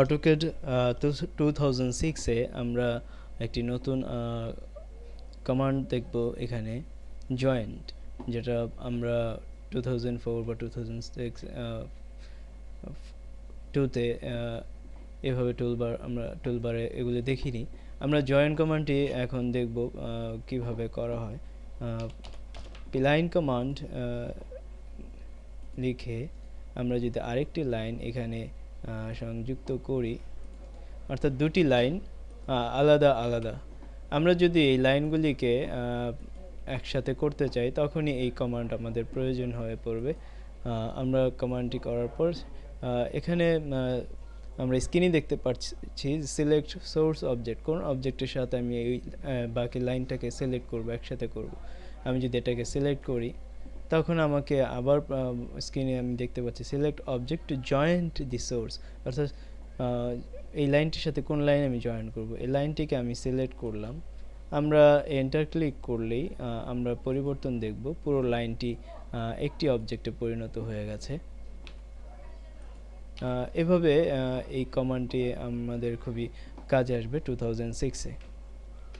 AutoCAD 2006 এ আমরা একটি নতুন কমান্ড দেখব এখানে জয়েন্ট, যেটা আমরা 2004 বা 2006 2তে এভাবে আমরা টুলবারে এগুলি দেখিনি। আমরা জয়েন্ট কমান্ডটি এখন দেখব কিভাবে করা হয়। লাইন কমান্ড লিখে আমরা যদি আরেকটি লাইন এখানে সংযুক্ত করি, অর্থাৎ দুটি লাইন আলাদা আলাদা, আমরা যদি এই লাইনগুলিকে একসাথে করতে চাই তখনই এই কমান্ড আমাদের প্রয়োজন হয়ে পড়বে। আমরা কমান্ডটি করার পর এখানে আমরা স্ক্রিনে দেখতে পাচ্ছি সিলেক্ট সোর্স অবজেক্ট, কোন অবজেক্টের সাথে আমি এই বাকি লাইনটাকে সিলেক্ট করব, একসাথে করব। আমি যদি এটাকে সিলেক্ট করি তখন আমাকে আবার স্ক্রিনে আমি দেখতে পাচ্ছি select object to joint the source, অর্থাৎ এই লাইনটির সাথে কোন লাইন আমি জয়েন করব। এই লাইনটিকে আমি সিলেক্ট করলাম। আমরা এন্টার ক্লিক করলেই আমরা পরিবর্তন দেখব, পুরো লাইনটি একটি অবজেক্টে পরিণত হয়ে গেছে। এভাবে এই কমান্ডটি আমাদের খুবই কাজে আসবে 2006-এ।